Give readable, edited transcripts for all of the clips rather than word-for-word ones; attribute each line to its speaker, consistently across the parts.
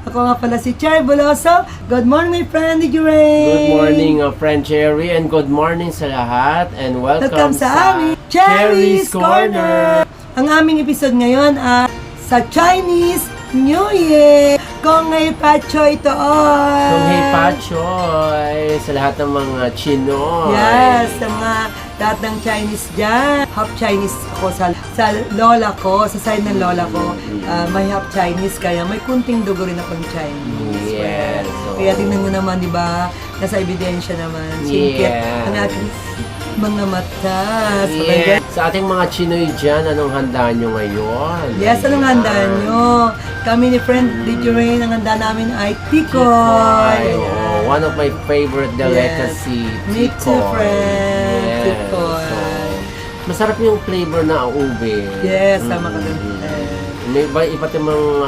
Speaker 1: Ako nga pala si Cherry Buloso. Good morning, my friend, Ray.
Speaker 2: Good morning, friend Cherry, and good morning sa lahat, and welcome
Speaker 1: sa aming Cherry's Corner. Ang aming episode ngayon ay sa Chinese New Year. Kung ngay Pachoy ito oy.
Speaker 2: Kung hey Pachoy sa lahat ng mga Chinoy.
Speaker 1: Yes, sa mga lahat ng Chinese dyan. Half Chinese ako sa lola ko, sa side ng lola ko. May half Chinese, kaya may kunting dugo rin akong Chinese.
Speaker 2: Yes.
Speaker 1: Kaya tingnan nyo naman, di ba? Nasa ebidensya naman. Singkit ang aking mga mata.
Speaker 2: Yeah. Sa ating mga Chinoy dyan, anong handa nyo ngayon?
Speaker 1: Yes, anong handa nyo? Kami ni friend DJ Rain, ang handa namin ay tikoy.
Speaker 2: Oh, one of my favorite delicacy,
Speaker 1: Me too,
Speaker 2: tikoy.
Speaker 1: friend.
Speaker 2: Yes.
Speaker 1: Tikoy.
Speaker 2: So, masarap yung flavor na ube.
Speaker 1: Yes, tama ka dun.
Speaker 2: May iba't ibang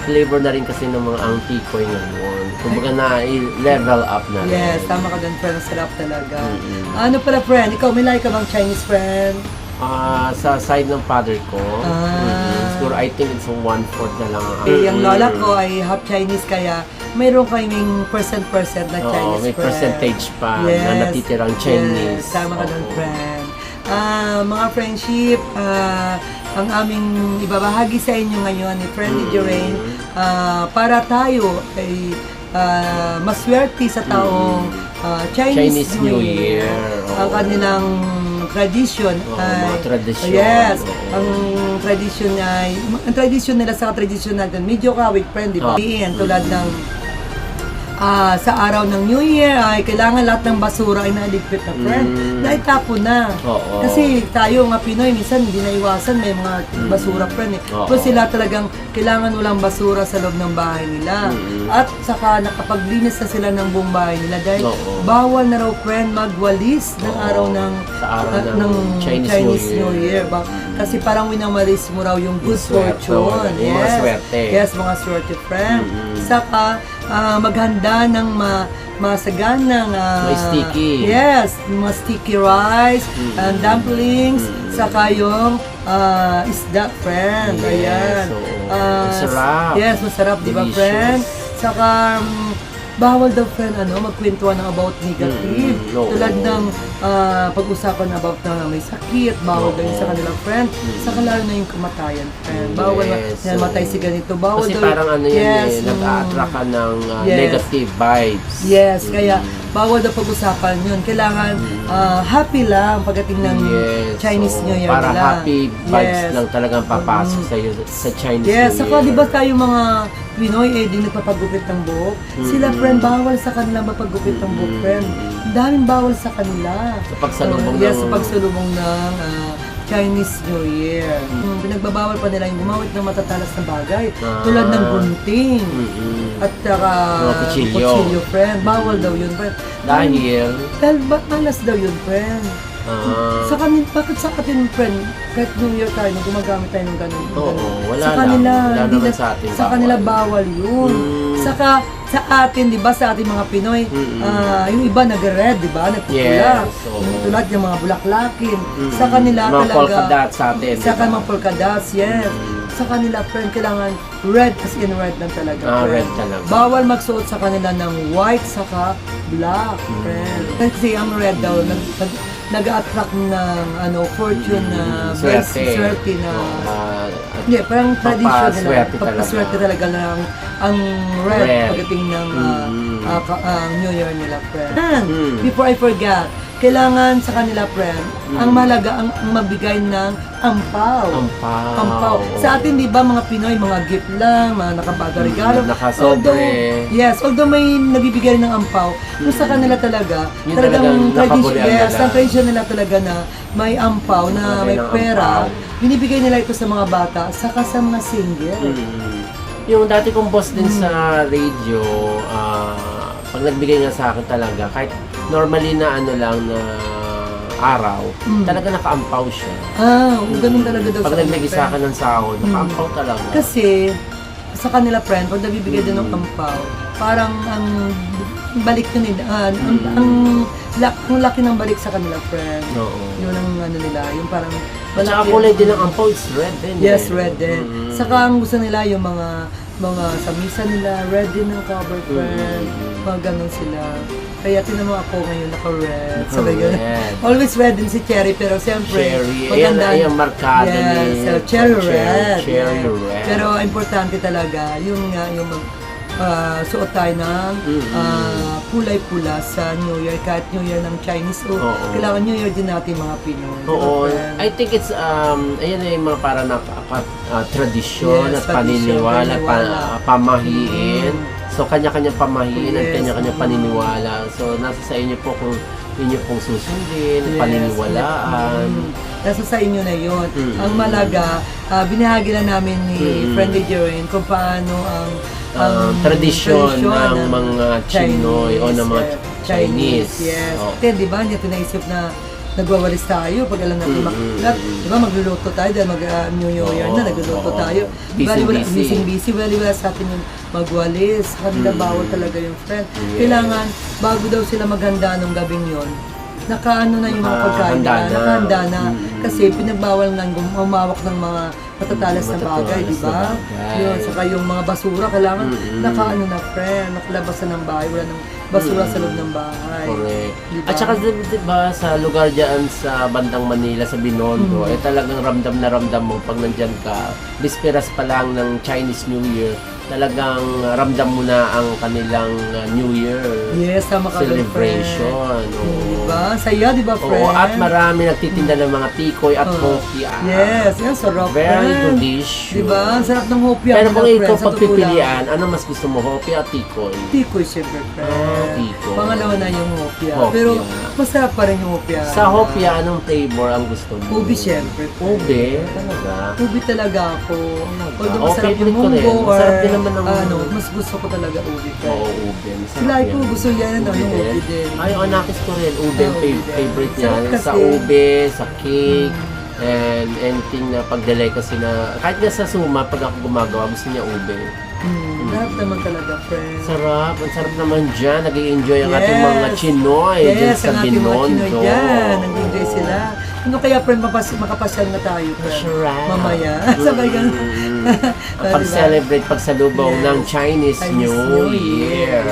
Speaker 2: flavor na rin kasi ng mga ang tikoy ngayon. Kumbaga na level up na rin.
Speaker 1: Yes, tama ka dun, friend. Sarap talaga. Ano pala, friend? Ikaw, may like ka bang Chinese friend?
Speaker 2: Sa side ng father ko, siguro I think it's 1/4 na lang.
Speaker 1: Yung lola ko ay half Chinese, kaya mayroon kaming percent na Chinese
Speaker 2: may
Speaker 1: friend.
Speaker 2: percentage pa na natitirang Chinese.
Speaker 1: Yes, tama ka dun, friend. Mga friendship, ang aming ibabahagi sa inyo ngayon ni Friend DJ Rain, para tayo ay maswerte sa taong Chinese New Year. Ang kanilang tradition ay
Speaker 2: tradisyon.
Speaker 1: yes, ang tradition nila sa tradisyon natin medyo kawig, friend, di ba? Tulad ng sa araw ng New Year ay kailangan lahat ng basura ay naligpit na, friend. Naitapon na. Kasi tayo nga Pinoy, minsan hindi naiwasan, may mga basura, friend. Pero sila talagang kailangan walang basura sa loob ng bahay nila. At saka nakapaglinis na sila ng buong bahay nila dahil bawal na raw, friend, magwalis ng araw ng Chinese New Year. Kasi parang winamalis mo raw yung good fortune.
Speaker 2: Yung mga swerte.
Speaker 1: Yes, mga swerte, friend. Saka maghanda ng masaganang
Speaker 2: sticky.
Speaker 1: Yes, mga sticky rice, and dumplings, saka yung isda, friend. Ayan.
Speaker 2: Masarap.
Speaker 1: Yes, masarap, di ba, friend? Saka bawal daw, friend, magkwentuhan ng about negative. Tulad ng pag-usapan about na may sakit, bawal daw yun sa kanilang friend. Saka lalo na yung kamatayan, friend. Bawal na matay si ganito. Bawal
Speaker 2: kasi
Speaker 1: daw.
Speaker 2: parang nag-a-attract ka ng negative vibes.
Speaker 1: Yes, kaya bawal daw pag-usapan yun. Kailangan happy lang pagdating ng Chinese New Year
Speaker 2: para
Speaker 1: nila.
Speaker 2: happy vibes lang talagang papasok sa Chinese New Year.
Speaker 1: Yes, saka diba tayo mga Pinoy, di nagpapagupit ng buhok. Sila, friend, bawal sa kanila mapagupit ng buhok, friend. Ang daming bawal sa kanila.
Speaker 2: Sa pagsalubong
Speaker 1: yes, sa pagsalubong ng Chinese New Year. Pinagbabawal pa nila yung gumamit ng matatalas na bagay. Tulad ng gunting. At saka kutsilyo, friend. Bawal daw yun, friend.
Speaker 2: Dahil
Speaker 1: ba't malas daw yun, friend? Bakit sa atin, friend, kahit New Year tayo, gumagamit tayo ng ganun?
Speaker 2: Wala
Speaker 1: sa kanila,
Speaker 2: lang. Wala naman sa atin.
Speaker 1: Sa kanila bawal yun. Saka sa atin, di ba, sa ating mga Pinoy, yung iba nag-red, di ba, nagpupula. Tulad yung mga bulaklakin. Sa kanila
Speaker 2: mga
Speaker 1: talaga.
Speaker 2: polka dots sa atin.
Speaker 1: Sa mga polka dots, yes. Sa kanila, friend, kailangan red, as in red lang talaga.
Speaker 2: Red talaga.
Speaker 1: Bawal magsuot sa kanila ng white, saka black, friend. Kasi ang red daw, nag-attract ng fortune na swerte na hindi, parang tradition nila. Pagpaswerte talaga lang ang red pagdating ng New Year nila, friend. And before I forget, kailangan sa kanila, friend, ang mahalaga ang magbigay ng ampaw. Ampaw. Sa atin, di ba, mga Pinoy, mga gift lang, mga nakabaga-regalo.
Speaker 2: Nakasobre.
Speaker 1: Although may nagbibigay ng ampaw, kung sa kanila talaga, talagang tradition nila talaga na may ampaw, na may pera, binibigay nila ito sa mga bata, saka sa mga single.
Speaker 2: Yung dati kong boss din sa radio, pag nagbigay nga sa akin talaga, kahit normally na lang na araw, talaga nakaampaw siya.
Speaker 1: Ganun talaga daw.
Speaker 2: Pag nagbigay sa akin ng sahod, nakaampaw talaga.
Speaker 1: Kasi, sa kanila, friend, pag nabibigay din ng ampaw, parang ang balik nila, ang laki ng balik sa kanila, friend. Yun ang nila, yung parang
Speaker 2: At saka kulay din ng ampaw is red din.
Speaker 1: Yes, red din. Saka ang gusto nila yung mga mga sa misa nila, red din ang cover, friend. Mga ganun sila. Kaya tinan mo ako ngayon naka-red. Sabi ganun. Always red din si Cherry, pero siyempre,
Speaker 2: Cherry.
Speaker 1: maganda.
Speaker 2: Ayan, markado ni
Speaker 1: Cherry red.
Speaker 2: Cherry red.
Speaker 1: Pero importante talaga, yung suot tayo ng kulay pula sa New Year, kahit New Year ng Chinese. So, kailangan New Year din natin mga Pinoy.
Speaker 2: Oo. I think it's, ayan yung mga para na tradisyon at paniniwala, pamahiin. So, kanya-kanyang pamahiin at kanya-kanyang paniniwala. So, nasa sa inyo po kung inyo pong susundin, paniniwalaan.
Speaker 1: Nasa sa inyo na yun. Ang malaga, binahagi na namin ni Friendly Jerwin kung paano ang tradisyon ng mga Chinoy o ng mga Chinese. Yes. Kasi di ba, niya tinaisip na nagwawalis tayo pag alam natin di ba magluluto tayo dahil New Year na nagluluto tayo. Busy. Wala sa atin yung magwalis. Kanila bawal talaga yung friend. Kailangan bago daw sila maghanda nung gabing yon, nakaano na yung mga pagkain nila, nakahanda na. Kasi pinagbawal nang umawak ng mga matatalas na bagay, di ba? Yun, saka yung mga basura, kailangan nakaano na friend, nakalabasan ng bahay, wala nang basura sa loob ng bahay.
Speaker 2: Correct.
Speaker 1: Diba?
Speaker 2: At saka diba sa lugar dyan sa bandang Manila, sa Binondo, talagang ramdam na ramdam mo pag nandyan ka, bisperas pa lang ng Chinese New Year, talagang ramdam mo na ang kanilang New Year celebration.
Speaker 1: Diba? Saya, diba, friend?
Speaker 2: Oo, at marami nagtitinda ng mga tikoy at hopia.
Speaker 1: Yes, yan, sarap,
Speaker 2: very delicious.
Speaker 1: Diba? Sarap ng hopia.
Speaker 2: Pero kung ikaw pagpipilian, ano mas gusto mo, hopia at tikoy?
Speaker 1: Tikoy, siyempre, friend.
Speaker 2: Tikoy.
Speaker 1: Pangalawa na yung hopia. Pero masarap pa rin yung hopia.
Speaker 2: Sa hopia, anong flavor ang gusto mo?
Speaker 1: Ubi, siyempre.
Speaker 2: Ubi? Talaga?
Speaker 1: Ubi talaga ako. Although masarap
Speaker 2: Okay,
Speaker 1: yung munggo or
Speaker 2: masarap din naman ng
Speaker 1: mas gusto ko talaga ubi.
Speaker 2: Oo, ubi.
Speaker 1: Sila ko gusto yan, ubi din.
Speaker 2: Ay, anakis ko rin. Ubi ang favorite niya.
Speaker 1: Sarap
Speaker 2: Sa ubi, sa cake, and anything na pag-delicacy na, kahit nga sa suma, pag ako gumagawa, gusto niya ube.
Speaker 1: Sarap naman talaga, friend.
Speaker 2: Sarap. Ang sarap naman dyan. Nag-i-enjoy ang ating mga Chinoy dyan sa Binondo.
Speaker 1: Nag-enjoy sila. Ano kaya, friend, makapasyal na tayo, friend? Mamaya. Sabay ganun.
Speaker 2: Pag-celebrate, pagsalubong ng Chinese New Year.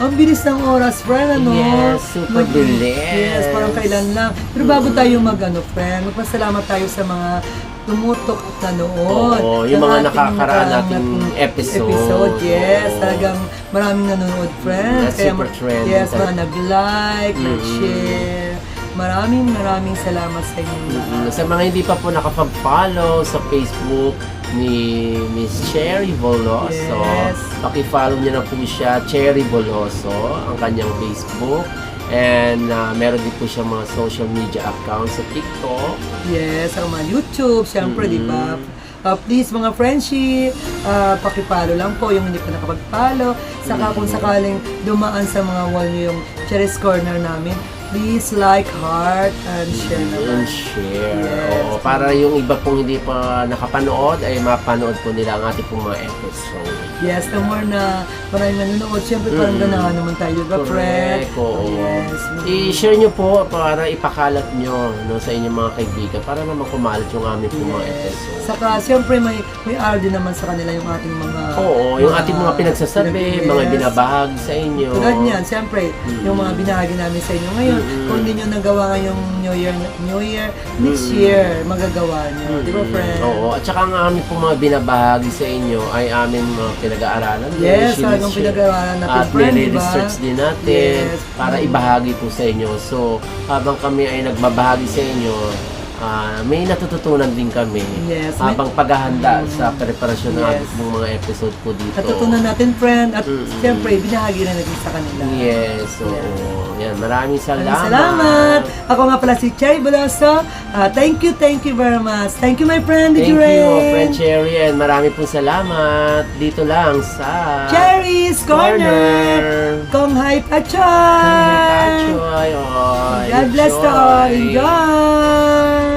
Speaker 1: Ang bilis ng oras, friend, ano?
Speaker 2: Yes, super bilis.
Speaker 1: Yes, parang kailan lang. Pero bago tayo friend, magpasalamat tayo sa mga tumutok at nanood.
Speaker 2: Oo, yung mga nakakaraan nating episode.
Speaker 1: Yes, talagang maraming nanonood, friend.
Speaker 2: Kaya super trend.
Speaker 1: Yes, mga nag-like, nag-share. Maraming salamat sa inyo.
Speaker 2: Sa mga hindi pa po nakapag-follow sa Facebook ni Miss Cherry Boloso, paki-follow niyo na po siya, Cherry Boloso, ang kanyang Facebook. And meron din po siya mga social media accounts sa TikTok. Yes,
Speaker 1: ang mga YouTube, syempre, di ba? Please mga friendship, paki-follow lang po yung hindi pa nakapag-follow. Saka kung sakaling dumaan sa mga wall niyo yung Cherry's Corner namin, please like, heart, and share naman.
Speaker 2: And share. Yes. Para yung iba pong hindi pa nakapanood, ay mapanood po nila ang ating pong mga episode.
Speaker 1: Yes, the more na maraming nanonood, siyempre parang ganahan naman tayo,
Speaker 2: Correct, oo.
Speaker 1: Yes.
Speaker 2: I-share nyo po para ipakalat nyo sa inyong mga kaibigan para naman kumalat yung aming pong mga episode.
Speaker 1: Saka siyempre may hour din naman sa kanila yung ating mga...
Speaker 2: Oo, yung ating mga pinagsasabi, mga binabahagi sa inyo.
Speaker 1: Tulad niyan, siyempre, yung mga binahagi namin sa inyo ngayon, kung hindi nyo nagawa ngayong New Year, next year, magagawa nyo. Di ba, friend?
Speaker 2: Oo, at saka ang aming pong mga binabahagi sa inyo ay aming mga pinag-aaralan.
Speaker 1: Yes, talagang pinag-aaralan natin,
Speaker 2: at
Speaker 1: friend, diba?
Speaker 2: research din natin para ibahagi po sa inyo. So, habang kami ay nagbabahagi sa inyo, may natututunan din kami habang paghahanda sa preparasyon ng ating mga episode po dito.
Speaker 1: Natutunan natin, friend, at siyempre, binahagi na natin sa kanila.
Speaker 2: Yes, so, yan, maraming salamat.
Speaker 1: Salamat! Ako nga pala si Cherry Boloso. Thank you very much. Thank you, my friend,
Speaker 2: Thank you, friend Cherry, and marami pong salamat dito lang sa
Speaker 1: Cherry's Corner! Kong Hai Pachoy!
Speaker 2: Kong Hai Pachoy!
Speaker 1: God bless to all! Enjoy!